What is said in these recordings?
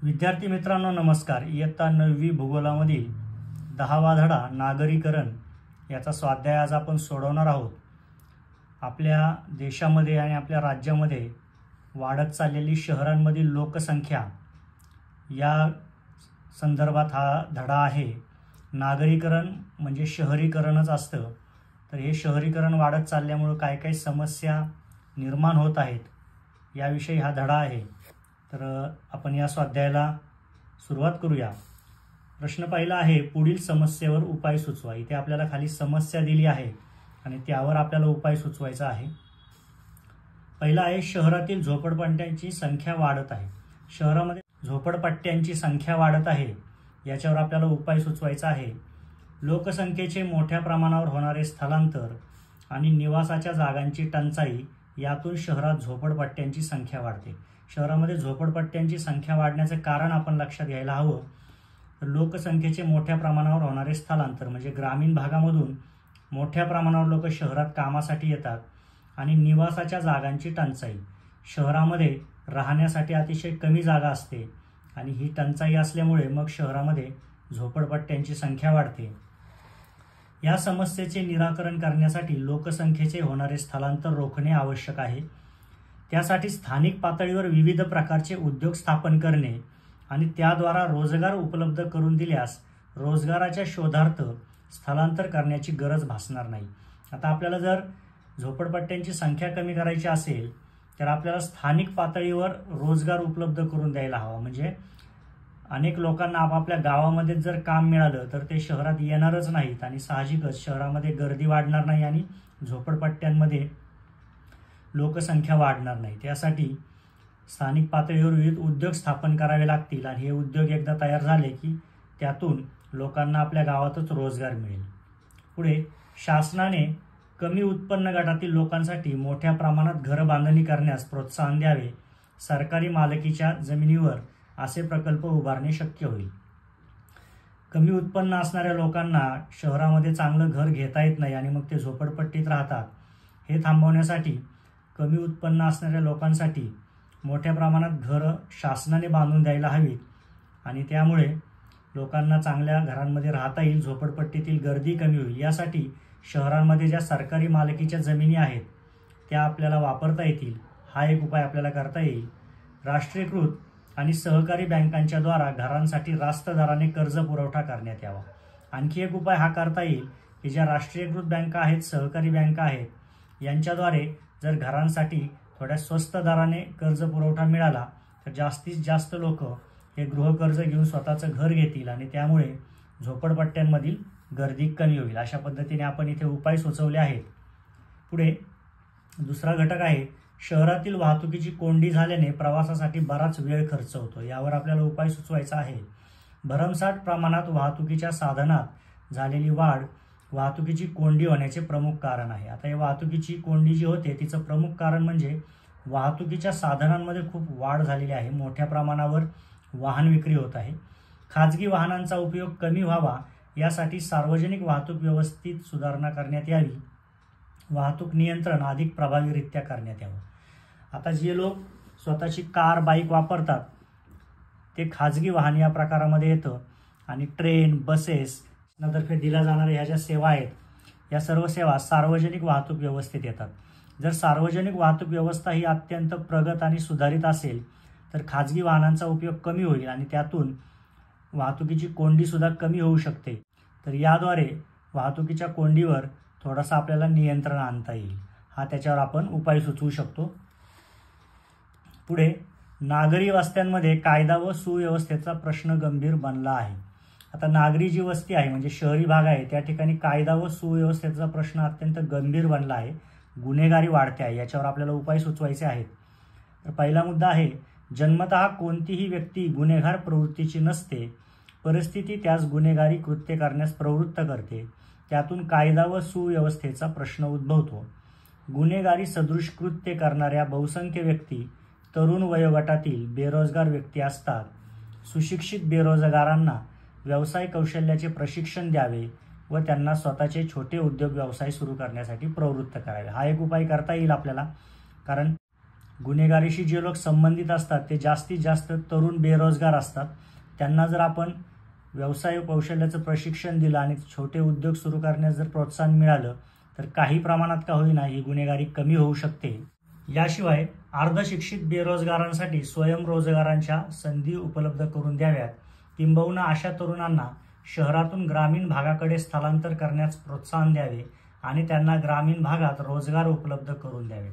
विद्यार्थी मित्रांनो नमस्कार। इयत्ता 9वी भूगोलामधील 10वा धडा नागरीकरण याचा स्वाध्याय आज आपण सोडवणार आहोत। आपल्या देशामध्ये आणि आपल्या राज्यामध्ये वाढत चाललेली शहरांमधील लोकसंख्या या संदर्भात हा धडा आहे। नागरीकरण म्हणजे शहरीकरणच असतं, तर हे शहरीकरण वाढत चालल्यामुळे काय काय समस्या निर्माण होत आहेत याविषयी हा धडा आहे। तर आपण या स्वाध्यायाला सुरुवात करूया। प्रश्न पहिला आहे, पुढील समस्येवर उपाय सुचवा। इथे आपल्याला खाली समस्या दिली आहे आणि त्यावर आपल्याला उपाय सुचवायचा आहे। पहिला आहे, शहरातील झोपडपट्ट्यांची संख्या वाढत आहे। शहरामध्ये झोपडपट्ट्यांची संख्या वाढत आहे याच्यावर आपल्याला उपाय सुचवायचा आहे। लोकसंख्येचे मोठ्या प्रमाणावर होणारे स्थलांतर आणि निवासाच्या जागांची टंचाई यातून शहरात झोपडपट्ट्यांची संख्या वाढते। शहरामध्ये झोपडपट्ट्यांची संख्या वाढण्याचे कारण आपण लक्षात घ्यायला हवं। तर लोकसंख्येचे मोठ्या प्रमाणावर होणारे स्थलांतर म्हणजे ग्रामीण भागामधून मोठ्या प्रमाणावर लोक शहरात कामासाठी येतात आणि निवासाच्या जागांची टंचाई। शहरामध्ये राहण्यासाठी अतिशय कमी जागा असते आणि ही टंचाई असल्यामुळे मग शहरामध्ये झोपडपट्ट्यांची संख्या वाढते। या समस्येचे निराकरण करण्यासाठी लोकसंख्येचे होणारे स्थलांतर रोखणे आवश्यक आहे। त्यासाठी स्थानिक पातळीवर विविध प्रकारचे उद्योग स्थापन करणे आणि त्याद्वारा रोजगार उपलब्ध करून दिल्यास रोजगाराच्या शोधार्थ स्थलांतर करण्याची गरज भासणार नाही। आता आपल्याला जर झोपडपट्ट्यांची संख्या कमी करायची असेल तर आपल्याला स्थानिक पातळीवर रोजगार उपलब्ध करून द्यायला हवा। म्हणजे अनेक लोकांना आपापल्या गावामध्ये जर काम मिळालं तर ते शहरात येणारच नाहीत आणि साहजिकच शहरामध्ये गर्दी वाढणार नाही आणि झोपडपट्ट्यांमध्ये लोकसंख्या वाढणार नाही। त्यासाठी स्थानिक पातळीवर विविध उद्योग स्थापन करावे लागतील आणि हे उद्योग एकदा तयार झाले की त्यातून लोकांना आपल्या गावातच रोजगार मिळेल। पुढे, शासनाने कमी उत्पन्न गटातील लोकांसाठी मोठ्या प्रमाणात घर बांधणी करण्यास प्रोत्साहन द्यावे। सरकारी मालकीच्या जमिनीवर असे प्रकल्प उभारणे शक्य होईल। कमी उत्पन्न असणाऱ्या लोकांना शहरामध्ये चांगलं घर घेता येत नाही आणि मग ते झोपडपट्टीत राहतात। हे थांबवण्यासाठी कमी उत्पन्न असणाऱ्या लोकांसाठी मोठ्या प्रमाणात घरं शासनाने बांधून द्यायला हवीत आणि त्यामुळे लोकांना चांगल्या घरांमध्ये राहता येईल, झोपडपट्टीतील गर्दी कमी होईल। यासाठी शहरांमध्ये ज्या सरकारी मालकीच्या जमिनी आहेत त्या आपल्याला वापरता येतील, हा एक उपाय आपल्याला करता येईल। राष्ट्रीयकृत आणि सहकारी बँकांच्या द्वारा घरांसाठी रास्त दराने कर्ज पुरवठा करण्यात यावा। आणखी एक उपाय हा करता येईल की ज्या राष्ट्रीयकृत बँका आहेत, सहकारी बँका आहेत यांच्याद्वारे जर घरांसाठी थोड्या स्वस्त दराने कर्ज पुरवठा मिळाला तर जास्तीत जास्त लोक हे गृहकर्ज घेऊन स्वतःचं घर घेतील आणि त्यामुळे झोपडपट्ट्यांमधील गर्दी कमी होईल। अशा पद्धतीने आपण इथे उपाय सुचवले आहेत। पुढे दुसरा घटक आहे, शहरातील वाहतुकीची कोंडी झाल्याने प्रवासासाठी बराच वेळ खर्च होतो। यावर आपल्याला उपाय सुचवायचा आहे। भरमसाठ प्रमाणात वाहतुकीच्या साधनात झालेली वाढ वाहतुकीची कोंडी होण्याचे प्रमुख कारण आहे। आता या वाहतुकीची कोंडी जी होते तिचं प्रमुख कारण म्हणजे वाहतुकीच्या साधनांमध्ये खूप वाढ झालेली आहे। मोठ्या प्रमाणावर वाहन विक्री होत आहे। खाजगी वाहनांचा उपयोग कमी व्हावा यासाठी सार्वजनिक वाहतूक व्यवस्थेत सुधारणा करण्यात यावी। वाहतूक नियंत्रण अधिक प्रभावीरित्या करण्यात यावं। आता जे लोक स्वतःची कार, बाईक वापरतात ते खाजगी वाहन या प्रकारामध्ये येतं आणि ट्रेन, बसेस तर्फे दिल्या जाणाऱ्या ह्या ज्या सेवा आहेत या सर्व सेवा सार्वजनिक वाहतूक व्यवस्थेत येतात। जर सार्वजनिक वाहतूक व्यवस्था ही अत्यंत प्रगत आणि सुधारित असेल तर खाजगी वाहनांचा उपयोग कमी होईल आणि त्यातून वाहतुकीची कोंडी सुद्धा कमी होऊ शकते। तर याद्वारे वाहतुकीच्या कोंडीवर थोडासा आपल्याला नियंत्रण आणता येईल। हा त्याच्यावर आपण उपाय सुचवू शकतो। पुढे, नागरी वस्त्यांमध्ये कायदा व सुव्यवस्थेचा प्रश्न गंभीर बनला आहे। आता नागरी जी वस्ती आहे म्हणजे शहरी भाग आहे त्या ठिकाणी कायदा व सुव्यवस्थेचा प्रश्न अत्यंत गंभीर बनला आहे। गुन्हेगारी वाढते आहे, याच्यावर आपल्याला उपाय सुचवायचे आहेत। तर पहिला मुद्दा आहे, जन्मतः कोणतीही व्यक्ती गुन्हेगार प्रवृत्तीची नसते, परिस्थिती त्यास गुन्हेगारी कृत्य करण्यास प्रवृत्त करते, त्यातून कायदा व सुव्यवस्थेचा प्रश्न उद्भवतो। गुन्हेगारी सदृश कृत्य करणाऱ्या बहुसंख्य व्यक्ती तरुण वयोगटातील बेरोजगार व्यक्ती असतात। सुशिक्षित बेरोजगारांना व्यवसाय कौशल्याचे प्रशिक्षण द्यावे व त्यांना स्वतःचे छोटे उद्योग व्यवसाय सुरू करण्यासाठी प्रवृत्त करावे। हा एक उपाय करता येईल आपल्याला, कारण गुन्हेगारीशी जे लोक संबंधित असतात ते जास्तीत जास्त तरुण बेरोजगार असतात. त्यांना जर आपण व्यवसाय कौशल्याचं प्रशिक्षण दिलं आणि छोटे उद्योग सुरू करण्यास जर प्रोत्साहन मिळालं तर काही प्रमाणात का होईना ही गुन्हेगारी कमी होऊ शकते. याशिवाय अर्धशिक्षित बेरोजगारांसाठी स्वयंरोजगारांच्या संधी उपलब्ध करून द्याव्यात, किंबहुना अशा तरुणांना शहरातून ग्रामीण भागाकडे स्थलांतर करण्यास प्रोत्साहन द्यावे आणि त्यांना ग्रामीण भागात रोजगार उपलब्ध करून द्यावे.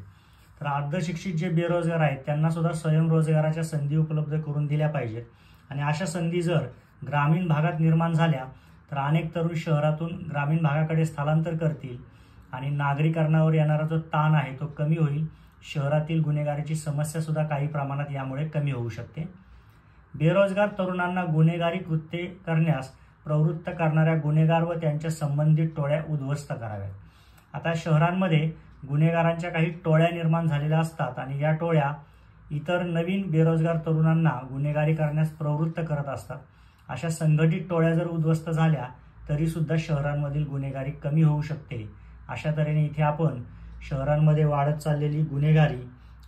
तर अर्धशिक्षित जे बेरोजगार आहेत त्यांना सुद्धा स्वयंरोजगाराच्या संधी उपलब्ध करून दिल्या पाहिजेत. आणि अशा संधी जर ग्रामीण भागात निर्माण झाल्या तर अनेक तरुण शहरातून ग्रामीण भागाकडे स्थलांतर करतील आणि नागरीकरणावर येणारा जो ताण आहे तो कमी होईल. शहरातील गुन्हेगारीची समस्या सुद्धा काही प्रमाणात यामुळे कमी होऊ शकते. बेरोजगार तरुणांना गुन्हेगारी कृत्ये करण्यास प्रवृत्त करणाऱ्या गुन्हेगार व त्यांच्या संबंधित टोळ्या उद्ध्वस्त कराव्यात. आता शहरांमध्ये गुन्हेगारांच्या काही टोळ्या निर्माण झालेल्या असतात आणि या टोळ्या इतर नवीन बेरोजगार तरुणांना गुन्हेगारी करण्यास प्रवृत्त करत असतात. अशा संघटित टोळ्या जर उद्ध्वस्त झाल्या तरी सुद्धा शहरांमधील गुन्हेगारी कमी होऊ शकते. अशा तऱ्हेने इथे आपण शहरांमध्ये वाढत चाललेली गुन्हेगारी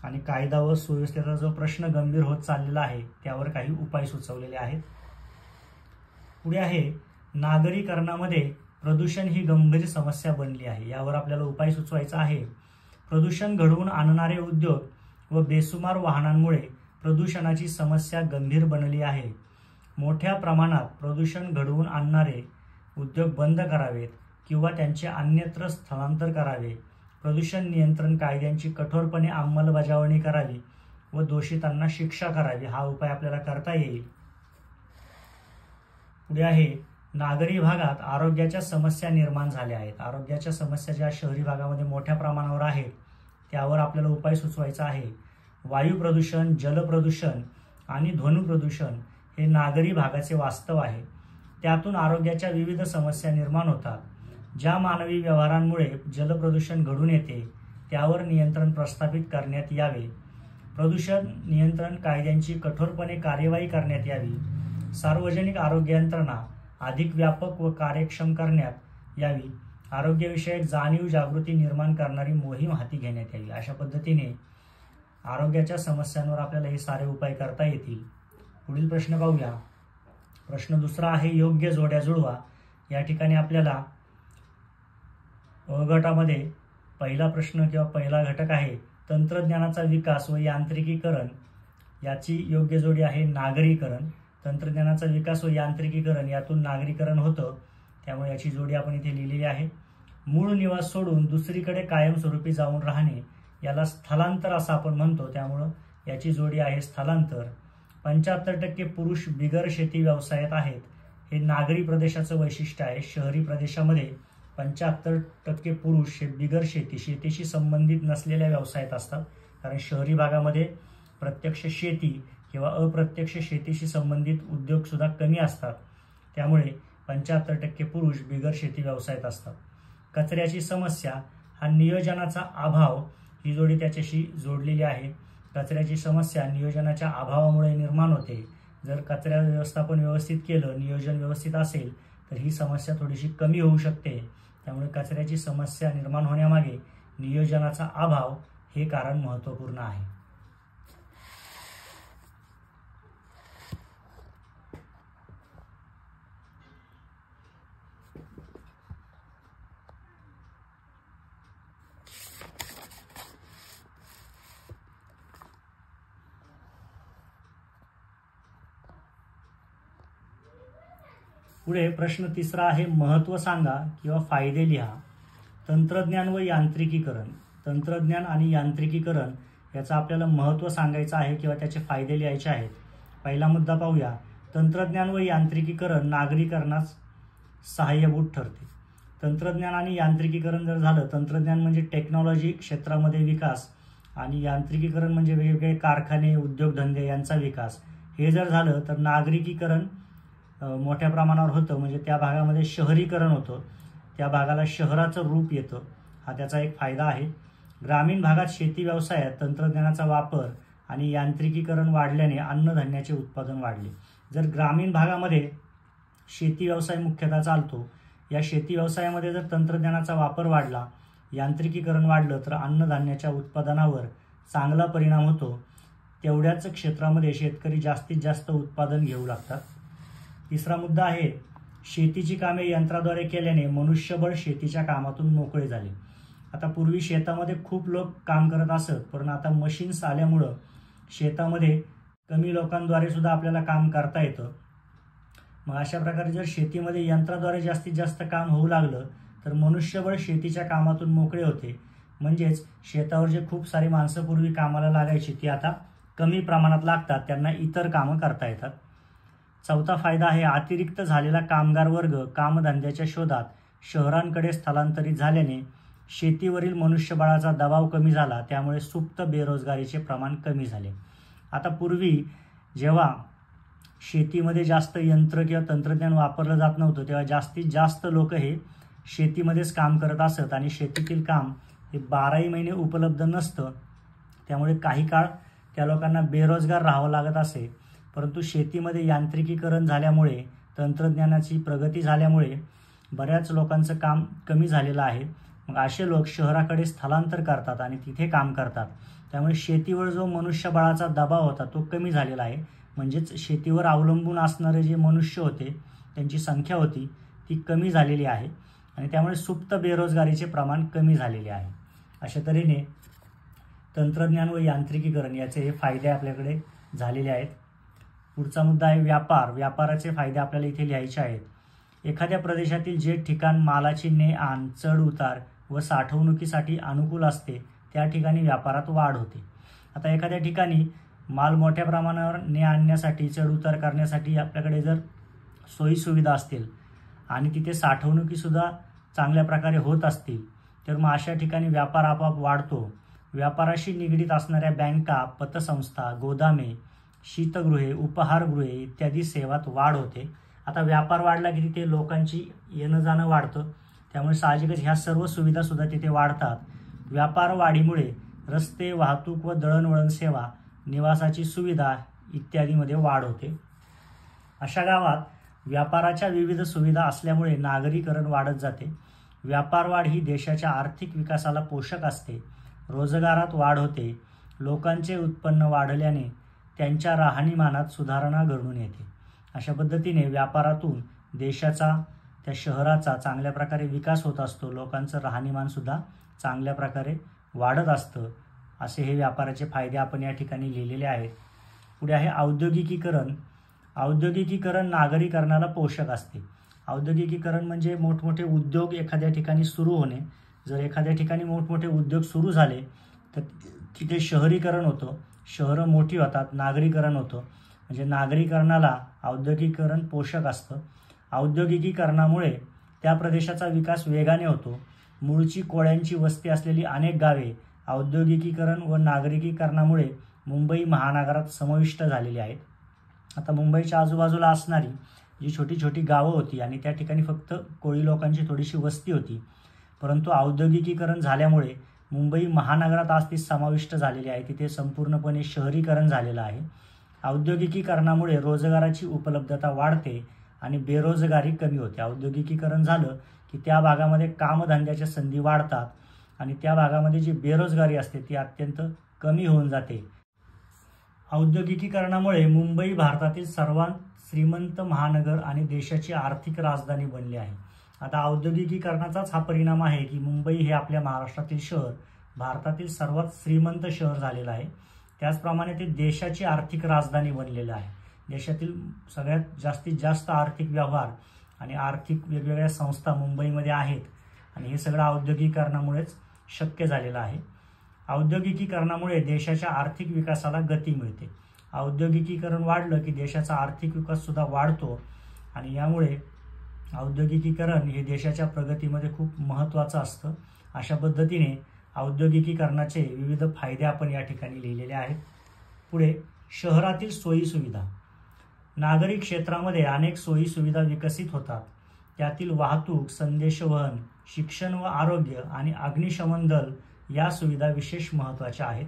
आणि कायदा व सुव्यवस्थेचा जो प्रश्न गंभीर होत चाललेला आहे त्यावर काही उपाय सुचवलेले आहेत. पुढे आहे नागरीकरणामध्ये प्रदूषण ही गंभीर समस्या बनली आहे. यावर आपल्याला उपाय सुचवायचा आहे. प्रदूषण घडवून आणणारे उद्योग व बेसुमार वाहनांमुळे प्रदूषणाची समस्या गंभीर बनली आहे. मोठ्या प्रमाणात प्रदूषण घडवून आणणारे उद्योग बंद करावेत किंवा त्यांचे अन्यत्र स्थलांतर करावे. प्रदूषण नियंत्रण कायद्यांची कठोरपणे अंमलबजावणी करावी व दोषितांना शिक्षा करावी. हा उपाय आपल्याला करता येईल. पुढे आहे नागरी भागात आरोग्याच्या समस्या निर्माण झाल्या आहेत. आरोग्याच्या समस्या ज्या शहरी भागामध्ये मोठ्या प्रमाणावर आहेत त्यावर आपल्याला उपाय सुचवायचा आहे. वायू प्रदूषण, जल प्रदूषण आणि ध्वनी प्रदूषण हे नागरी भागाचे वास्तव आहे. त्यातून आरोग्याच्या विविध समस्या निर्माण होतात. ज्या मानवी व्यवहारांमुळे जलप्रदूषण घडून येते त्यावर नियंत्रण प्रस्थापित करण्यात यावे. प्रदूषण नियंत्रण कायद्यांची कठोरपणे कार्यवाही करण्यात यावी. सार्वजनिक आरोग्य यंत्रणा अधिक व्यापक व कार्यक्षम करण्यात यावी. आरोग्यविषयक जाणीव जागृती निर्माण करणारी मोहीम हाती घेण्यात यावी. अशा पद्धतीने आरोग्याच्या समस्यांवर आपल्याला हे सारे उपाय करता येतील. पुढील प्रश्न पाहूया. प्रश्न दुसरा आहे योग्य जोड्या जुळवा. या ठिकाणी आपल्याला अ गटामध्ये पहिला प्रश्न किंवा पहिला घटक आहे तंत्रज्ञानाचा विकास व यांत्रिकीकरण. याची योग्य जोडी आहे नागरीकरण. तंत्रज्ञानाचा विकास व यांत्रिकीकरण यातून नागरीकरण होतं, त्यामुळे याची जोडी आपण इथे लिहिलेली आहे. मूळ निवास सोडून दुसरीकडे कायमस्वरूपी जाऊन राहणे याला स्थलांतर असं आपण म्हणतो, त्यामुळं याची जोडी आहे स्थलांतर. 75% पुरुष बिगर शेती व्यवसायात आहेत. हे नागरी प्रदेशाचं वैशिष्ट्य आहे. शहरी प्रदेशामध्ये 75% पुरुष हे बिगर शेतीशी संबंधित नसलेल्या व्यवसायात असतात. कारण शहरी भागामध्ये प्रत्यक्ष शेती किंवा अप्रत्यक्ष शेतीशी संबंधित उद्योग सुद्धा कमी असतात. त्यामुळे 75% पुरुष बिगर शेती व्यवसायात असतात. कचऱ्याची समस्या हा नियोजनाचा अभाव, ही जोडी त्याच्याशी जोडलेली आहे. कचऱ्याची समस्या नियोजनाच्या अभावामुळे निर्माण होते. जर कचरा व्यवस्थापन व्यवस्थित केलं, नियोजन व्यवस्थित असेल तर ही समस्या थोडीशी कमी होऊ शकते. त्यामुळे कचऱ्याची समस्या निर्माण होण्यामागे नियोजनाचा अभाव हे कारण महत्त्वपूर्ण आहे. पुढे प्रश्न तिसरा आहे महत्त्व सांगा किंवा फायदे लिहा. तंत्रज्ञान व यांत्रिकीकरण. तंत्रज्ञान आणि यांत्रिकीकरण याचं आपल्याला महत्त्व सांगायचं आहे किंवा त्याचे फायदे लिहायचे आहेत. पहिला मुद्दा पाहूया. तंत्रज्ञान व यांत्रिकीकरण नागरीकरणास सहाय्यभूत ठरते. तंत्रज्ञान आणि यांत्रिकीकरण जर झालं, तंत्रज्ञान म्हणजे टेक्नॉलॉजी क्षेत्रामध्ये विकास आणि यांत्रिकीकरण म्हणजे वेगवेगळे कारखाने, उद्योगधंदे यांचा विकास. हे जर झालं तर नागरिकीकरण मोठ्या प्रमाणावर होतं, म्हणजे त्या भागामध्ये शहरीकरण होतं, त्या भागाला शहराचं रूप येतं. हा त्याचा एक फायदा आहे. ग्रामीण भागात शेती व्यवसायात तंत्रज्ञानाचा वापर आणि यांत्रिकीकरण वाढल्याने अन्नधान्याचे उत्पादन वाढले. जर ग्रामीण भागामध्ये शेती व्यवसाय मुख्यतः चालतो, या शेती व्यवसायामध्ये जर तंत्रज्ञानाचा वापर वाढला, यांत्रिकीकरण वाढलं तर अन्नधान्याच्या उत्पादनावर चांगला परिणाम होतो तेवढ्याच क्षेत्रामध्ये शेतकरी जास्तीत जास्त उत्पादन घेऊ लागतात. तिसरा मुद्दा आहे, शेतीची कामे यंत्राद्वारे केल्याने मनुष्यबळ शेतीच्या कामातून मोकळे झाले. आता पूर्वी शेतामध्ये खूप लोक काम करत असत, पण आता मशीन्स आल्यामुळं शेतामध्ये कमी लोकांद्वारे सुद्धा आपल्याला काम करता येतं. मग अशा प्रकारे जर शेतीमध्ये यंत्राद्वारे जास्तीत जास्त काम होऊ लागलं तर मनुष्यबळ शेतीच्या कामातून मोकळे होते. म्हणजेच शेतावर जे खूप सारी माणसं पूर्वी कामाला लागायची ती आता कमी प्रमाणात लागतात, त्यांना इतर कामं करता येतात. चौथा फायदा आहे, अतिरिक्त झालेला कामगार वर्ग कामधंद्याच्या शोधात शहरांकडे स्थलांतरित झाल्याने शेतीवरील मनुष्यबळाचा दबाव कमी झाला, त्यामुळे सुप्त बेरोजगारीचे प्रमाण कमी झाले. आता पूर्वी जेव्हा शेतीमध्ये जास्त यंत्र किंवा तंत्रज्ञान वापरलं जात नव्हतं तेव्हा जास्तीत जास्त लोक हे शेतीमध्येच काम करत असत आणि शेतीतील काम हे 12ही महिने उपलब्ध नसतं, त्यामुळे काही काळ त्या लोकांना बेरोजगार राहावं लागत असे. परंतु शेतीमध्ये यांत्रिकीकरण झाल्यामुळे, तंत्रज्ञानाची प्रगती झाल्यामुळे बऱ्याच लोकांचं काम कमी झालेलं आहे. मग असे लोक शहराकडे स्थलांतर करतात आणि तिथे काम करतात, त्यामुळे शेतीवर जो मनुष्यबळाचा दबाव होता तो कमी झालेला आहे. म्हणजेच शेतीवर अवलंबून असणारे जे मनुष्य होते त्यांची संख्या होती ती कमी झालेली आहे आणि त्यामुळे सुप्त बेरोजगारीचे प्रमाण कमी झालेले आहे. अशा तऱ्हेने तंत्रज्ञान व यांत्रिकीकरण याचे हे फायदे आपल्याकडे झालेले आहेत. पुढचा मुद्दा आहे व्यापार. व्यापाराचे फायदे आपल्याला इथे लिहायचे आहेत. एखाद्या प्रदेशातील जे ठिकाण मालाची ने आण, चढ उतार व साठवणुकीसाठी अनुकूल असते त्या ठिकाणी व्यापारात वाढ होते. आता एखाद्या ठिकाणी माल मोठ्या प्रमाणावर ने आणण्यासाठी, चढ उतार करण्यासाठी आपल्याकडे जर सोयीसुविधा असतील आणि तिथे साठवणुकीसुद्धा चांगल्या प्रकारे होत असतील तर मग अशा ठिकाणी व्यापार आपोआप वाढतो. व्यापाराशी निगडीत असणाऱ्या बँका, पतसंस्था, गोदामे, शीतगृहे, उपहारगृहे इत्यादी सेवात वाढ होते. आता व्यापार वाढला की तिथे लोकांची येणं जाणं वाढतं, त्यामुळे साहजिकच ह्या सर्व सुविधासुद्धा तिथे वाढतात. व्यापार वाढीमुळे रस्ते, वाहतूक व दळणवळण सेवा, निवासाची सुविधा इत्यादीमध्ये वाढ होते. अशा गावात व्यापाराच्या विविध सुविधा असल्यामुळे नागरीकरण वाढत जाते. व्यापार वाढ ही देशाच्या आर्थिक विकासाला पोषक असते. रोजगारात वाढ होते. लोकांचे उत्पन्न वाढल्याने त्यांच्या राहणीमानात सुधारणा घडून येते. अशा पद्धतीने व्यापारातून देशाचा, त्या शहराचा चांगल्या प्रकारे विकास होत असतो. लोकांचं राहणीमानसुद्धा चांगल्या प्रकारे वाढत असतं. असे हे व्यापाराचे फायदे आपण या ठिकाणी लिहिलेले आहेत. पुढे आहे औद्योगिकीकरण. औद्योगिकीकरण नागरीकरणाला पोषक असते. औद्योगिकीकरण म्हणजे मोठमोठे उद्योग एखाद्या ठिकाणी सुरू होणे. जर एखाद्या ठिकाणी मोठमोठे उद्योग सुरू झाले तर तिथे शहरीकरण होतं, शहरं मोठी होतात, नागरीकरण होतं. म्हणजे नागरीकरणाला औद्योगिकीकरण पोषक असतं. औद्योगिकीकरणामुळे त्या प्रदेशाचा विकास वेगाने होतो. मूळची कोळ्यांची वस्ती असलेली अनेक गावे औद्योगिकीकरण व नागरिकीकरणामुळे मुंबई महानगरात समाविष्ट झालेली आहेत. आता मुंबईच्या आजूबाजूला असणारी जी छोटी छोटी गावं होती आणि त्या ठिकाणी फक्त कोळी लोकांची थोडीशी वस्ती होती, परंतु औद्योगिकीकरण झाल्यामुळे मुंबई महानगरात आज ती समाविष्ट झालेली आहे. तिथे संपूर्णपणे शहरीकरण झालेलं आहे. औद्योगिकीकरणामुळे रोजगाराची उपलब्धता वाढते आणि बेरोजगारी कमी होते. औद्योगिकीकरण झालं की त्या भागामध्ये कामधंद्याच्या संधी वाढतात आणि त्या भागामध्ये जी बेरोजगारी असते ती अत्यंत कमी होऊन जाते. औद्योगिकीकरणामुळे मुंबई भारतातील सर्वात श्रीमंत महानगर आणि देशाची आर्थिक राजधानी बनली आहे. आता औद्योगिकीकरणाचाच हा परिणाम आहे की मुंबई हे आपल्या महाराष्ट्रातील शहर भारतातील सर्वात श्रीमंत शहर झालेलं आहे. त्याचप्रमाणे ते देशाची आर्थिक राजधानी बनलेलं आहे. देशातील सगळ्यात जास्तीत जास्त आर्थिक व्यवहार आणि आर्थिक वेगवेगळ्या संस्था मुंबईमध्ये आहेत आणि हे सगळं औद्योगिकीकरणामुळेच शक्य झालेलं आहे. औद्योगिकीकरणामुळे देशाच्या आर्थिक विकासाला गती मिळते. औद्योगिकीकरण वाढलं की देशाचा आर्थिक विकाससुद्धा वाढतो आणि यामुळे औद्योगिकीकरण हे देशाच्या प्रगतीमध्ये खूप महत्त्वाचं असतं. अशा पद्धतीने औद्योगिकीकरणाचे विविध फायदे आपण या ठिकाणी लिहिलेले आहेत. पुढे शहरातील सोयीसुविधा. नागरी क्षेत्रामध्ये अनेक सोयीसुविधा विकसित होतात. त्यातील वाहतूक, संदेशवहन, शिक्षण व आरोग्य आणि अग्निशमन दल या सुविधा विशेष महत्त्वाच्या आहेत.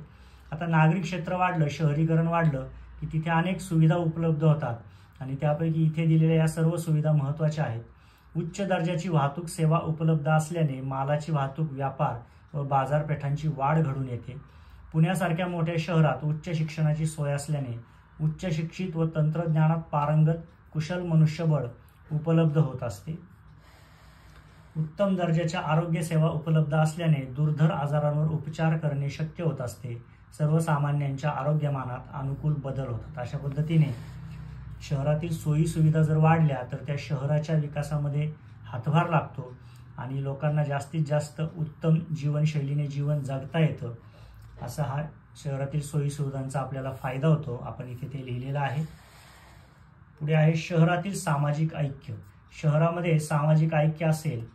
आता नागरी क्षेत्र वाढलं, शहरीकरण वाढलं की तिथे अनेक सुविधा उपलब्ध होतात आणि त्यापैकी इथे दिलेल्या या सर्व सुविधा महत्त्वाच्या आहेत. उच्च दर्जाची वाहतूक सेवा उपलब्ध असल्याने मालाची वाहतूक, व्यापार व बाजारपेठांची वाढ घडून येते. पुण्यासारख्या मोठ्या शहरात उच्च शिक्षणाची सोय असल्याने उच्च शिक्षित व तंत्रज्ञानात पारंगत कुशल मनुष्यबळ उपलब्ध होत असते. उत्तम दर्जाच्या आरोग्य सेवा उपलब्ध असल्याने दुर्धर आजारांवर उपचार करणे शक्य होत असते. सर्वसामान्यांच्या आरोग्यमानात अनुकूल बदल होतात. अशा पद्धतीने शहरातील सोयी सुविधा जर वाढल्या तर त्या शहराच्या विकासामध्ये हातभार लागतो आणि लोकांना जास्तीत जास्त उत्तम जीवनशैलीने जीवन जगता येतं. असा हा शहरातील सोयी सुविधांचा आपल्याला फायदा होतो. आपण इथे ते लिहिलेलं आहे. पुढे आहे शहरातील सामाजिक ऐक्य. शहरामध्ये सामाजिक ऐक्य असेल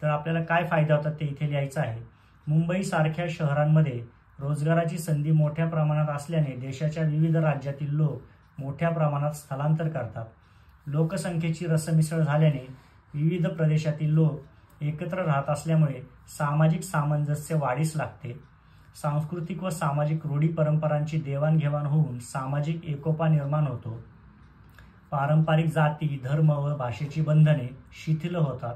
तर आपल्याला काय फायदा होतात ते इथे लिहायचं आहे. मुंबईसारख्या शहरांमध्ये रोजगाराची संधी मोठ्या प्रमाणात असल्याने देशाच्या विविध राज्यातील लोक मोठ्या प्रमाणात स्थलांतर करतात. लोकसंख्येची रसमिसळ झाल्याने विविध प्रदेशातील लोक एकत्र राहत असल्यामुळे सामाजिक सामंजस्य वाढीस लागते. सांस्कृतिक व सामाजिक रूढी परंपरांची देवाणघेवाण होऊन सामाजिक एकोपा निर्माण होतो. पारंपरिक जाती, धर्म व भाषेची बंधने शिथिल होतात.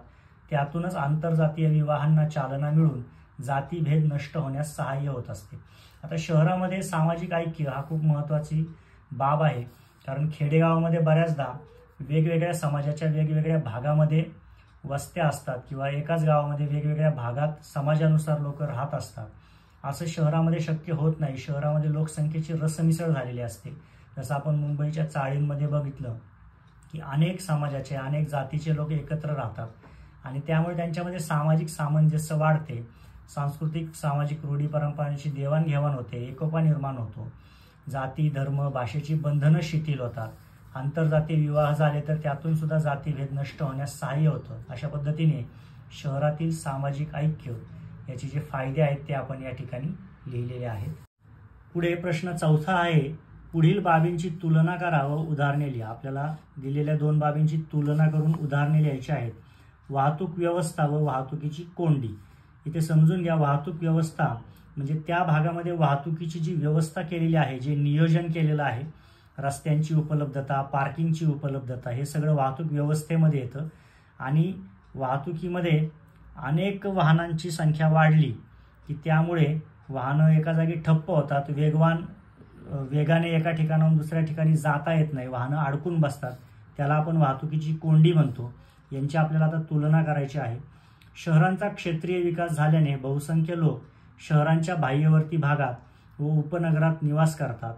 त्यातूनच आंतरजातीय विवाहांना चालना मिळून जातीभेद नष्ट होण्यास सहाय्य होत असते. आता शहरामध्ये सामाजिक ऐक्य हा खूप महत्त्वाची बाब आहे, कारण खेडेगावामध्ये बऱ्याचदा वेगवेगळ्या समाजाच्या वेगवेगळ्या भागामध्ये वस्त्या असतात किंवा एकाच गावामध्ये वेगवेगळ्या भागात समाजानुसार लोक राहत असतात. असं शहरामध्ये शक्य होत नाही. शहरामध्ये लोकसंख्येची रसमिसळ झालेली असते. जसं आपण मुंबईच्या चाळींमध्ये बघितलं की अनेक समाजाचे, अनेक जातीचे लोक एकत्र राहतात आणि त्यामुळे त्यांच्यामध्ये सामाजिक सामंजस्य वाढते. सांस्कृतिक सामाजिक रूढी परंपरांची देवाणघेवाण होते, एकोपा निर्माण होतो. जाती, धर्म, भाषेची बंधनं शिथिल होतात. आंतरजातीय विवाह झाले तर त्यातून सुद्धा जातीभेद नष्ट होण्यास सहाय्य होतं. अशा पद्धतीने शहरातील सामाजिक ऐक्य याचे जे फायदे आहेत ते आपण या ठिकाणी लिहिलेले आहेत. पुढे प्रश्न 4 आहे. पुढील बाबींची तुलना करा व उदाहरणे लिहा. आपल्याला दिलेल्या 2 बाबींची तुलना करून उदाहरणे लिहायची आहेत. वाहतूक व्यवस्था व वाहतुकीची कोंडी. इथे समजून घ्या, वाहतूक व्यवस्था म्हणजे त्या भागामध्ये वाहतुकीची जी व्यवस्था केलेली आहे, जे नियोजन केलेलं आहे, रस्त्यांची उपलब्धता, पार्किंगची उपलब्धता, हे सगळं वाहतूक व्यवस्थेमध्ये येतं. आणि वाहतुकीमध्ये अनेक वाहनांची संख्या वाढली की त्यामुळे वाहनं एका जागी ठप्प होतात. वेगाने एका ठिकाणाहून दुसऱ्या ठिकाणी जाता येत नाही, वाहनं अडकून बसतात. त्याला आपण वाहतुकीची कोंडी म्हणतो. यांची आपल्याला आता तुलना करायची आहे. शहरांचा क्षेत्रीय विकास झाल्याने बहुसंख्य लोक शहरांच्या बाह्यवर्ती भागात व उपनगरात निवास करतात.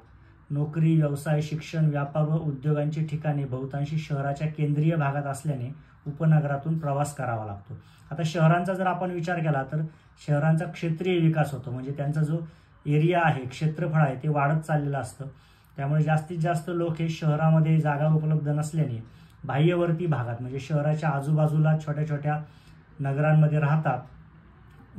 नोकरी, व्यवसाय, शिक्षण, व्यापार व उद्योगांची ठिकाणे बहुतांशी शहराच्या केंद्रीय भागात असल्याने उपनगरातून प्रवास करावा लागतो. आता शहरांचा जर आपण विचार केला तर शहरांचा क्षेत्रीय विकास होतो, म्हणजे त्यांचा जो एरिया आहे, क्षेत्रफळ आहे, ते वाढत चाललेलं असतं. त्यामुळे जास्तीत जास्त लोक हे शहरामध्ये जागा उपलब्ध नसल्याने बाह्यवर्ती भागात म्हणजे शहराच्या आजूबाजूला छोट्या छोट्या नगरांमध्ये राहतात,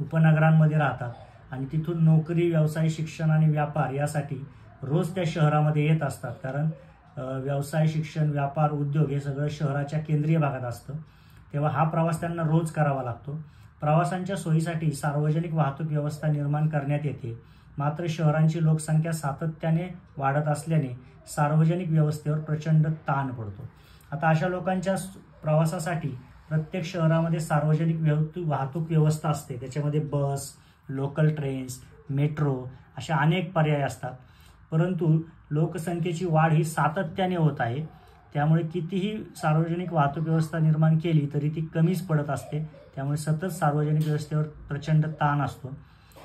उपनगरांमध्ये राहतात आणि तिथून नोकरी, व्यवसाय, शिक्षण आणि व्यापार यासाठी रोज त्या शहरामध्ये येत असतात. कारण व्यवसाय, शिक्षण, व्यापार, उद्योग हे सगळं शहराच्या केंद्रीय भागात असतं. तेव्हा हा प्रवास त्यांना रोज करावा लागतो. प्रवासांच्या सोयीसाठी सार्वजनिक वाहतूक व्यवस्था निर्माण करण्यात येते. मात्र शहरांची लोकसंख्या सातत्याने वाढत असल्याने सार्वजनिक व्यवस्थेवर प्रचंड ताण पडतो. आता अशा लोकांच्या प्रवासासाठी प्रत्येक शहरामध्ये सार्वजनिक वाहतूक व्यवस्था असते. त्याच्यामध्ये बस, लोकल ट्रेन्स, मेट्रो अशा अनेक पर्याय असतात. परंतु लोकसंख्येची वाढ ही सातत्याने होत आहे. त्यामुळे कितीही सार्वजनिक वाहतूक व्यवस्था निर्माण केली तरी ती कमीच पडत असते. त्यामुळे सतत सार्वजनिक व्यवस्थेवर प्रचंड ताण असतो.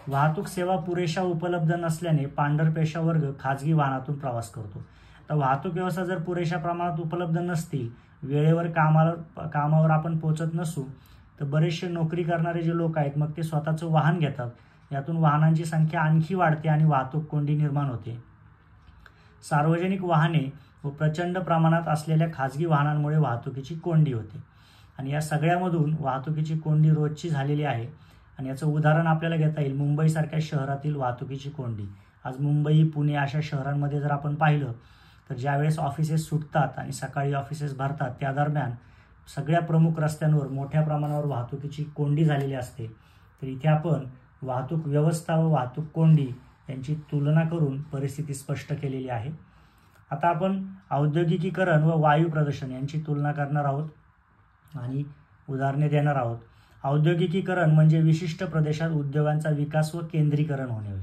वाहतूक सेवा पुरेशा उपलब्ध नसल्याने पांढरपेशा वर्ग खाजगी वाहनातून प्रवास करतो. आता वाहतूक व्यवस्था जर पुरेशा प्रमाणात उपलब्ध नसतील, वेळेवर कामावर आपण पोहोचत नसू तर बरेचसे नोकरी करणारे जे लोक आहेत मग ते स्वतःचं वाहन घेतात. यातून वाहनांची संख्या आणखी वाढते आणि वाहतूक कोंडी निर्माण होते. सार्वजनिक वाहने व प्रचंड प्रमाणात असलेल्या खाजगी वाहनांमुळे वाहतुकीची कोंडी होते. आणि या सगळ्यामधून वाहतुकीची कोंडी रोजची झालेली आहे. आणि याचं उदाहरण आपल्याला घेता येईल मुंबईसारख्या शहरातील वाहतुकीची कोंडी. आज मुंबई, पुणे अशा शहरांमध्ये जर आपण पाहिलं तर ज्यावेळेस ऑफिसेस सुटतात आणि सकाळी ऑफिसेस भरतात त्या दरम्यान सगळ्या प्रमुख रस्त्यांवर मोठ्या प्रमाणावर वाहतुकीची कोंडी झालेली असते. तर इथे आपण वाहतूक व्यवस्था व वाहतूक कोंडी यांची तुलना करून परिस्थिती स्पष्ट केलेली आहे. आता आपण औद्योगिकीकरण व वायू प्रदूषण यांची तुलना करणार आहोत आणि उदाहरणे देणार आहोत. औद्योगिकीकरण म्हणजे विशिष्ट प्रदेशात उद्योगांचा विकास व केंद्रीकरण होणे होय.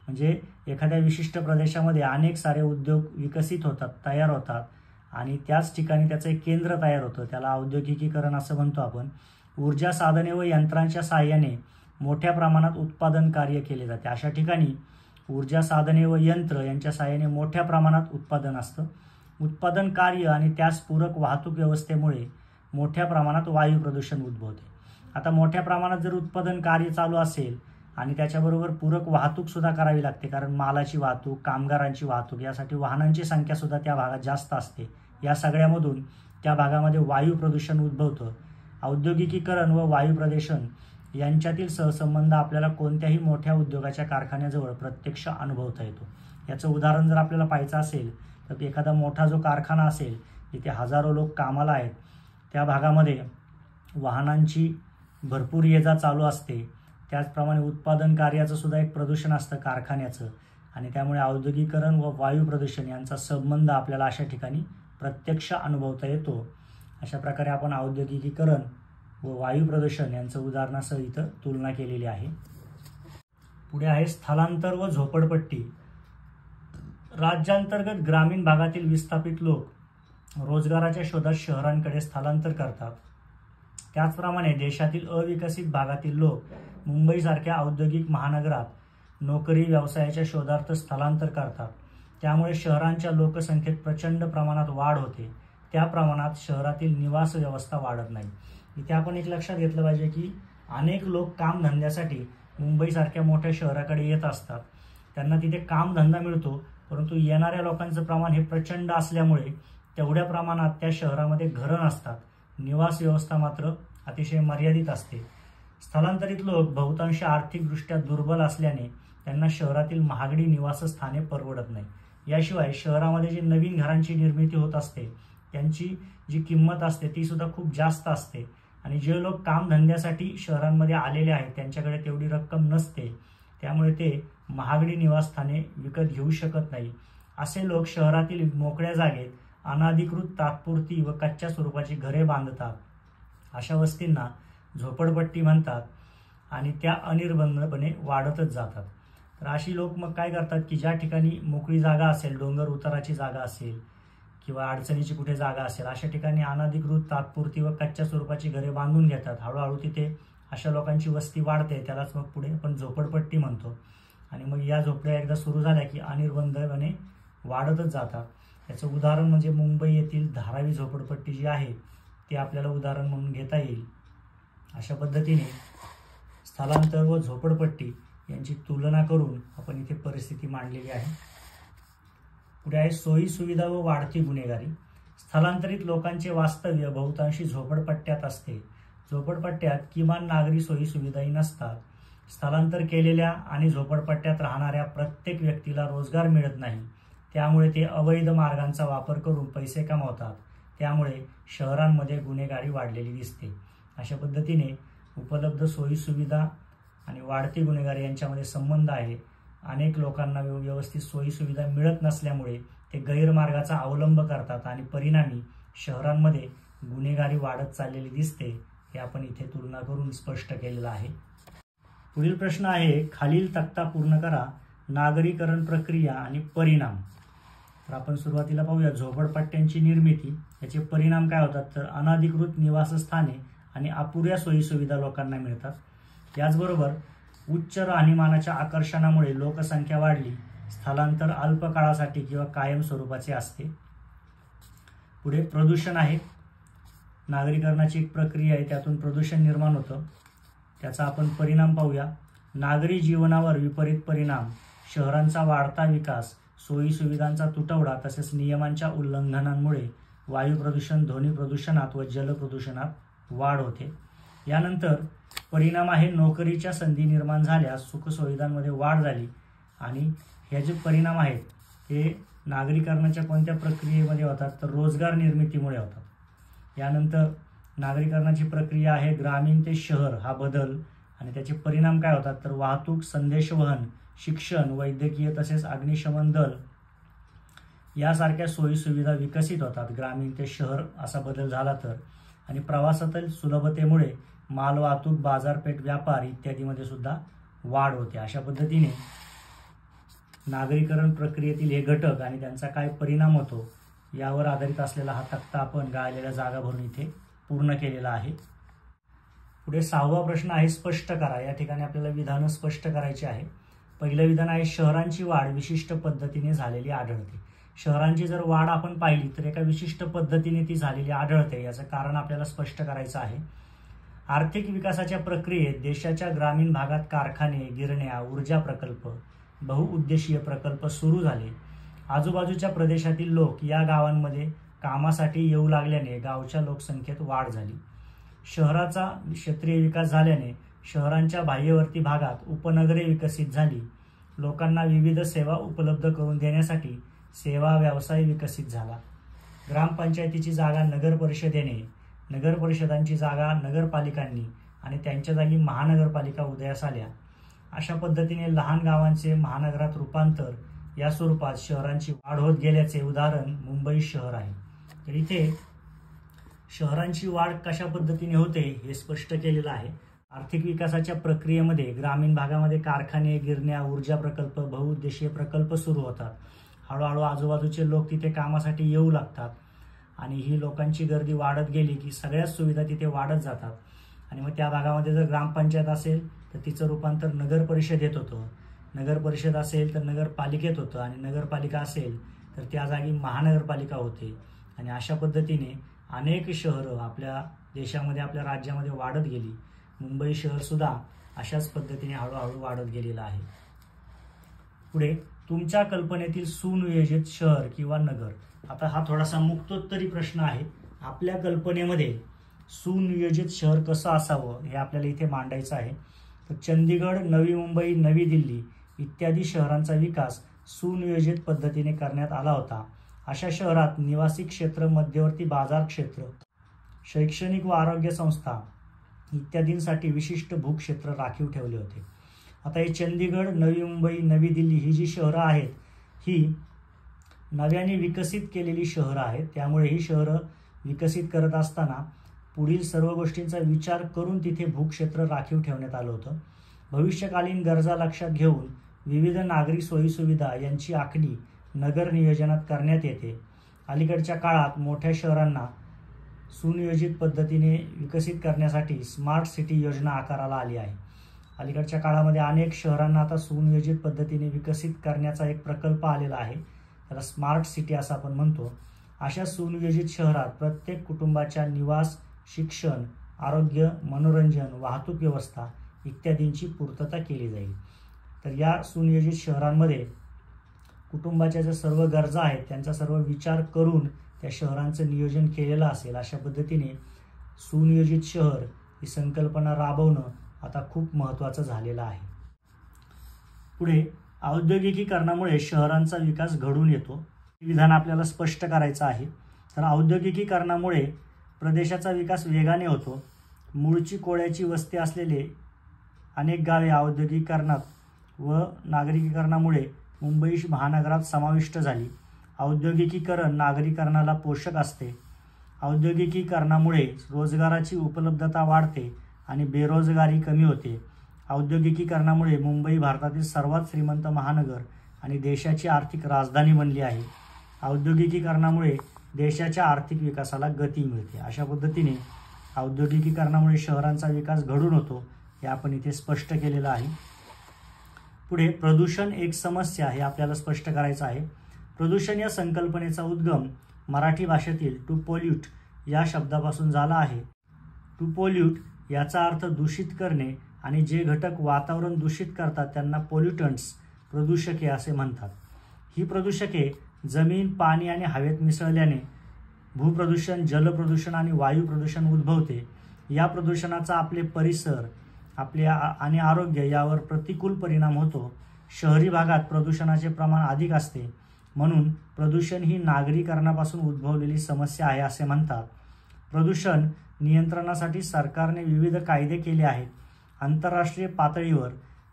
म्हणजे एखाद्या विशिष्ट प्रदेशामध्ये अनेक सारे उद्योग विकसित होतात, तयार होतात आणि त्याच ठिकाणी त्याचं एक केंद्र तयार होतं, त्याला औद्योगिकीकरण असं म्हणतो आपण. ऊर्जा साधने व यंत्रांच्या साहाय्याने मोठ्या प्रमाणात उत्पादन कार्य केले जाते. अशा ठिकाणी ऊर्जा साधने व यंत्र यांच्या साहाय्याने मोठ्या प्रमाणात उत्पादन असतं. उत्पादन कार्य आणि त्यास पूरक वाहतूक व्यवस्थेमुळे मोठ्या प्रमाणात वायू प्रदूषण उद्भवते. आता मोठ्या प्रमाणात जर उत्पादन कार्य चालू असेल आणि त्याच्याबरोबर पूरक वाहतूक सुद्धा करावी लागते, कारण मालाची वाहतूक, कामगारांची वाहतूक, यासाठी वाहनांची संख्या सुद्धा त्या भागात जास्त असते. या सगळ्यामधून त्या भागामध्ये वायू प्रदूषण उद्भवतं. औद्योगिकीकरण व वायू प्रदूषण यांच्यातील सहसंबंध आपल्याला कोणत्याही मोठ्या उद्योगाच्या कारखान्याजवळ प्रत्यक्ष अनुभवता येतो. याचं उदाहरण जर आपल्याला पाहायचं असेल तर एखादा मोठा जो कारखाना असेल जिथे हजारो लोक कामाला आहेत, त्या भागामध्ये वाहनांची भरपूर ये-जा चालू असते. त्याचप्रमाणे उत्पादन कार्याचं सुद्धा एक प्रदूषण असतं कारखान्याचं, आणि त्यामुळे औद्योगिकीकरण व वायू प्रदूषण यांचा संबंध आपल्याला अशा ठिकाणी प्रत्यक्ष अनुभवता येतो. अशा प्रकारे आपण औद्योगिकीकरण व वायू प्रदूषण यांचं उदाहरणासह इथं तुलना केलेली आहे. पुढे आहे स्थलांतर व झोपडपट्टी. राज्यांतर्गत ग्रामीण भागातील विस्थापित लोक रोजगाराच्या शोधात शहरांकडे स्थलांतर करतात. त्याचप्रमाणे देशातील अविकसित भागातील लोक मुंबईसारख्या औद्योगिक महानगरात नोकरी व्यवसायाच्या शोधार्थ स्थलांतर करतात. त्यामुळे शहरांच्या लोकसंख्येत प्रचंड प्रमाणात वाढ होते. त्या प्रमाणात शहरातील निवास व्यवस्था वाढत नाही. इथे आपण एक लक्षात घेतलं पाहिजे की अनेक लोक कामधंद्यासाठी मुंबईसारख्या मोठ्या शहराकडे येत असतात. त्यांना तिथे कामधंदा मिळतो, परंतु येणाऱ्या लोकांचं प्रमाण हे प्रचंड असल्यामुळे तेवढ्या प्रमाणात त्या शहरामध्ये घरं नसतात. निवास व्यवस्था मात्र अतिशय मर्यादित असते. स्थलांतरित लोक बहुतांश आर्थिकदृष्ट्या दुर्बल असल्याने त्यांना शहरातील महागडी निवासस्थाने परवडत नाही. याशिवाय शहरामध्ये जी नवीन घरांची निर्मिती होत असते त्यांची जी किंमत असते ती सुद्धा खूप जास्त असते, आणि जे लोक कामधंद्यासाठी शहरांमध्ये आलेले आहेत त्यांच्याकडे तेवढी रक्कम नसते. त्यामुळे ते महागडी निवासस्थाने विकत घेऊ शकत नाही. असे लोक शहरातील मोकळ्या जागेत अनाधिकृत, तात्पुरती व कच्च्या स्वरूपाची घरे बांधतात. अशा वस्तींना झोपडपट्टी म्हणतात आणि त्या अनिर्बंधपणे वाढतच जातात. तर अशी लोक मग काय करतात की ज्या ठिकाणी मोकळी जागा असेल, डोंगर उताराची जागा असेल किंवा अडचणीची कुठे जागा असेल, अशा ठिकाणी अनाधिकृत, तात्पुरती व कच्च्या स्वरूपाची घरे बांधून घेतात. हळूहळू तिथे अशा लोकांची वस्ती वाढते, त्यालाच मग पुढे आपण झोपडपट्टी म्हणतो. आणि मग या झोपड्या एकदा सुरू झाल्या की अनिर्बंधपणे वाढतच जातात. याचं उदाहरण म्हणजे मुंबई येथील धारावी झोपडपट्टी जी आहे ती आपल्याला उदाहरण म्हणून घेता येईल. अशा पद्धतीने स्थलांतर व झोपडपट्टी यांची तुलना करून आपण इथे परिस्थिती मांडलेली आहे. पुढे आहे सोयी सुविधा व वाढती गुन्हेगारी. स्थलांतरित लोकांचे वास्तव्य बहुतांशी झोपडपट्ट्यात असते. झोपडपट्ट्यात किमान नागरी सोयी सुविधाही नसतात. स्थलांतर केलेल्या आणि झोपडपट्ट्यात राहणाऱ्या प्रत्येक व्यक्तीला रोजगार मिळत नाही. त्यामुळे ते अवैध मार्गांचा वापर करून पैसे कमावतात. त्यामुळे शहरांमध्ये गुन्हेगारी वाढलेली दिसते. अशा पद्धतीने उपलब्ध सोयी सुविधा आणि वाढती गुन्हेगारी यांच्यामध्ये संबंध आहे. अनेक लोकांना व्यवस्थित सोयी सुविधा मिळत नसल्यामुळे ते गैरमार्गाचा अवलंब करतात आणि परिणामी शहरांमध्ये गुन्हेगारी वाढत चाललेली दिसते. हे आपण इथे तुलना करून स्पष्ट केलेलं आहे. पुढील प्रश्न आहे, खालील तक्ता पूर्ण करा. नागरीकरण प्रक्रिया आणि परिणाम. तर आपण सुरुवातीला पाहूया झोपडपट्ट्यांची निर्मिती. याचे परिणाम काय होतात, तर अनाधिकृत निवासस्थाने आणि अपुऱ्या सोयी सुविधा लोकांना मिळतात. याचबरोबर उच्च राहणीमानाच्या आकर्षणामुळे लोकसंख्या वाढली. स्थलांतर अल्प काळासाठी किंवा कायम स्वरूपाचे असते. पुढे प्रदूषण आहे. नागरीकरणाची एक प्रक्रिया आहे, त्यातून प्रदूषण निर्माण होतं. त्याचा आपण परिणाम पाहूया. नागरी जीवनावर विपरीत परिणाम. शहरांचा वाढता विकास, सोयी सुविधांचा तुटवडा तसेच नियमांच्या उल्लंघनांमुळे वायू प्रदूषण, ध्वनी प्रदूषणात व जल प्रदूषणात वाढ होते. यानंतर परिणाम आहे नोकरीच्या संधी निर्माण झाल्या, सुखसुविधांमध्ये वाढ झाली. आणि हे जे परिणाम आहेत हे नागरीकरणाच्या कोणत्या प्रक्रियेमध्ये होतात, तर रोजगार निर्मितीमुळे होतात. यानंतर नागरीकरणाची प्रक्रिया आहे ग्रामीण ते शहर हा बदल, आणि त्याचे परिणाम काय होतात, तर वाहतूक, संदेशवहन, शिक्षण, वैद्यकीय तसेच अग्निशमन दल यासारख्या सोयी सुविधा विकसित होतात ग्रामीण ते शहर असा बदल झाला तर. आणि प्रवासातील सुलभतेमुळे मालवाहतूक, बाजारपेठ, व्यापार इत्यादीमध्ये सुद्धा वाढ होते. अशा पद्धतीने नागरीकरण प्रक्रियेतील हे घटक आणि त्यांचा काय परिणाम होतो यावर आधारित असलेला हा तक्ता आपण गाळलेल्या जागा भरून इथे पूर्ण केलेला आहे. पुढे 6वा प्रश्न आहे स्पष्ट करा. या ठिकाणी आपल्याला विधानं स्पष्ट करायची आहे. पहिलं विधान आहे शहरांची वाढ विशिष्ट पद्धतीने झालेली आढळते. शहरांची जर वाढ आपण पाहिली तर एका विशिष्ट पद्धतीने ती झालेली आढळते. याचं कारण आपल्याला स्पष्ट करायचं आहे. आर्थिक विकासाच्या प्रक्रियेत देशाच्या ग्रामीण भागात कारखाने, गिरण्या, ऊर्जा प्रकल्प, बहुउद्देशीय प्रकल्प सुरू झाले. आजूबाजूच्या प्रदेशातील लोक या गावांमध्ये कामासाठी येऊ लागल्याने गावच्या लोकसंख्येत वाढ झाली. शहराचा क्षेत्रीय विकास झाल्याने शहरांच्या बाह्यवर्ती भागात उपनगरे विकसित झाली. लोकांना विविध सेवा उपलब्ध करून देण्यासाठी सेवा व्यवसाय विकसित झाला. ग्रामपंचायतीची जागा नगर परिषदेने, नगर परिषदांची जागा नगरपालिकांनी आणि त्यांच्या जागी महानगरपालिका उदयास आल्या. अशा पद्धतीने लहान गावांचे महानगरात रूपांतर या स्वरूपात शहरांची वाढ होत गेल्याचे उदाहरण मुंबई शहर आहे. तर इथे शहरांची वाढ कशा पद्धतीने होते हे स्पष्ट केलेलं आहे. आर्थिक विकासाच्या प्रक्रियेमध्ये ग्रामीण भागामध्ये कारखाने, गिरण्या, ऊर्जा प्रकल्प, बहुउद्देशीय प्रकल्प सुरू होतात. हळूहळू आजूबाजूचे लोक तिथे कामासाठी येऊ लागतात आणि ही लोकांची गर्दी वाढत गेली की सगळ्याच सुविधा तिथे वाढत जातात. आणि मग त्या भागामध्ये जर ग्रामपंचायत असेल तर तिचं रूपांतर नगर परिषदेत होतं, नगर परिषद असेल तर नगरपालिकेत होतं आणि नगरपालिका असेल तर त्या जागी महानगरपालिका होते. आणि अशा पद्धतीने अनेक शहरं आपल्या देशामध्ये, आपल्या राज्यामध्ये वाढत गेली. मुंबई शहर सुद्धा अशाच पद्धतीने हळूहळू वाढत गेलेलं आहे. पुढे तुमच्या कल्पनेतील सुनियोजित शहर किंवा नगर. आता हा थोडासा मुक्तोत्तरी प्रश्न आहे. आपल्या कल्पनेमध्ये सुनियोजित शहर कसं असावं हे आपल्याला इथे मांडायचं आहे. तर चंदीगड, नवी मुंबई, नवी दिल्ली इत्यादी शहरांचा विकास सुनियोजित पद्धतीने करण्यात आला होता. अशा शहरात निवासी क्षेत्र, मध्यवर्ती बाजार क्षेत्र, शैक्षणिक व आरोग्य संस्था इत्यादींसाठी विशिष्ट भूक्षेत्र राखीव ठेवले होते. आता हे चंदीगड, नवी मुंबई, नवी दिल्ली ही जी शहरं आहेत ही नव्याने विकसित केलेली शहरं आहेत. त्यामुळे ही शहरं विकसित करत असताना पुढील सर्व गोष्टींचा विचार करून तिथे भूक्षेत्र राखीव ठेवण्यात आलं होतं. भविष्यकालीन गरजा लक्षात घेऊन विविध नागरी सोयीसुविधा यांची आखणी नगर नियोजनात करण्यात येते. अलीकडच्या काळात मोठ्या शहरांना सुनियोजित पद्धतीने विकसित करण्यासाठी स्मार्ट सिटी योजना आकाराला आली आहे. अलीकडच्या काळामध्ये अनेक शहरांना आता सुनियोजित पद्धतीने विकसित करण्याचा एक प्रकल्प आलेला आहे, त्याला स्मार्ट सिटी असं आपण म्हणतो. अशा सुनियोजित शहरात प्रत्येक कुटुंबाच्या निवास, शिक्षण, आरोग्य, मनोरंजन, वाहतूक व्यवस्था इत्यादींची पूर्तता केली जाईल. तर या सुनियोजित शहरांमध्ये कुटुंबाच्या ज्या सर्व गरजा आहेत त्यांचा सर्व विचार करून त्या शहरांचं नियोजन केलेलं असेल. अशा पद्धतीने सुनियोजित शहर ही संकल्पना राबवणं आता खूप महत्त्वाचं झालेलं आहे. पुढे औद्योगिकीकरणामुळे शहरांचा विकास घडून येतो. विधान आपल्याला स्पष्ट करायचं आहे. तर औद्योगिकीकरणामुळे प्रदेशाचा विकास वेगाने होतो. मूळची कोळ्याची वस्ती असलेले अनेक गावे औद्योगिकीकरणात व नागरिकीकरणामुळे मुंबई महानगरात समाविष्ट झाली. औद्योगिकीकरण नागरीकरणाला पोषक असते. औद्योगिकीकरणामुळे रोजगाराची उपलब्धता वाढते आणि बेरोजगारी कमी होते. औद्योगिकीकरणामुळे मुंबई भारतातील सर्वात श्रीमंत महानगर आणि देशाची आर्थिक राजधानी बनली आहे. औद्योगिकीकरणामुळे देशाच्या आर्थिक विकासाला गती मिळते. अशा पद्धतीने औद्योगिकीकरणामुळे शहरांचा विकास घडून होतो हे आपण इथे स्पष्ट केलेलं आहे. पुढे प्रदूषण एक समस्या हे आपल्याला स्पष्ट करायचं आहे. प्रदूषण या संकल्पनेचा उद्गम मराठी भाषेतील टू पोल्यूट या शब्दापासून झाला आहे. टू पोल्यूट याचा अर्थ दूषित करणे आणि जे घटक वातावरण दूषित करतात त्यांना पोल्युटंट्स, प्रदूषके असे म्हणतात. ही प्रदूषके जमीन, पाणी आणि हवेत मिसळल्याने भूप्रदूषण, जलप्रदूषण आणि वायू प्रदूषण उद्भवते. या प्रदूषणाचा आपले परिसर, आपले आणि आरोग्य यावर प्रतिकूल परिणाम होतो. शहरी भागात प्रदूषणाचे प्रमाण अधिक असते, म्हणून प्रदूषण ही नागरीकरणापासून उद्भवलेली समस्या आहे असे म्हणतात. प्रदूषण नियंत्रणासाठी सरकारने विविध कायदे केले आहेत. आंतरराष्ट्रीय पातळीवर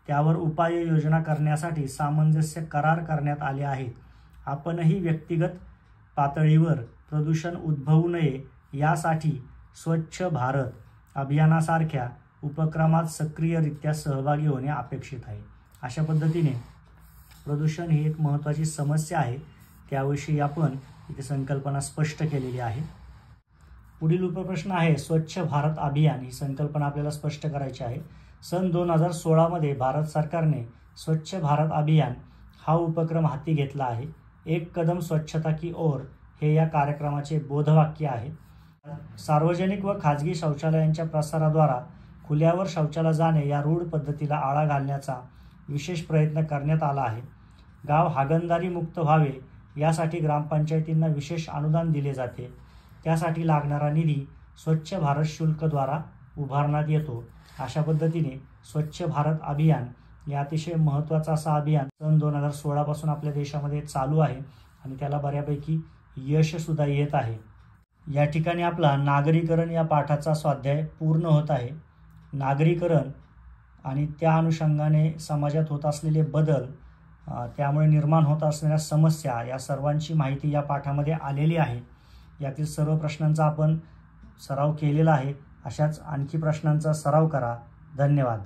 त्यावर उपाययोजना करण्यासाठी सामंजस्य करार करण्यात आले आहेत. आपणही व्यक्तिगत पातळीवर प्रदूषण उद्भवू नये यासाठी स्वच्छ भारत अभियानासारख्या उपक्रमात सक्रियरित्या सहभागी होणे अपेक्षित आहे. अशा पद्धतीने प्रदूषण ही एक महत्त्वाची समस्या आहे, त्याविषयी आपण इथे संकल्पना स्पष्ट केलेली आहे. पुढील उपप्रश्न आहे स्वच्छ भारत अभियान. ही संकल्पना आपल्याला स्पष्ट करायची आहे. सन 2016 मध्ये भारत सरकारने स्वच्छ भारत अभियान हा उपक्रम हाती घेतला आहे. एक कदम स्वच्छता की ओर हे या कार्यक्रमाचे बोधवाक्य आहे. सार्वजनिक व खाजगी शौचालयांच्या प्रसाराद्वारा खुल्यावर शौचाला जाणे या रूढ पद्धतीला आळा घालण्याचा विशेष प्रयत्न करण्यात आला आहे. गाव हागणदारी मुक्त व्हावे यासाठी ग्रामपंचायतींना विशेष अनुदान दिले जाते. त्यासाठी लागणारा निधी स्वच्छ भारत शुल्कद्वारा उभारण्यात येतो. अशा पद्धतीने स्वच्छ भारत अभियान या अतिशय महत्त्वाचा असा अभियान सन 2016 पासून आपल्या देशामध्ये चालू आहे आणि त्याला बऱ्यापैकी यश सुद्धा येत आहे. या ठिकाणी आपला नागरीकरण या पाठाचा स्वाध्याय पूर्ण होत आहे. नागरीकरण आणि त्या अनुषंगाने समाजात होत असलेले बदल, त्यामुळे निर्माण होत असलेल्या समस्या या सर्वांची माहिती या पाठामध्ये आलेली आहे. यातील सर्व प्रश्नांचा आपण सराव केलेला आहे. अशाच आणखी प्रश्नांचा सराव करा. धन्यवाद.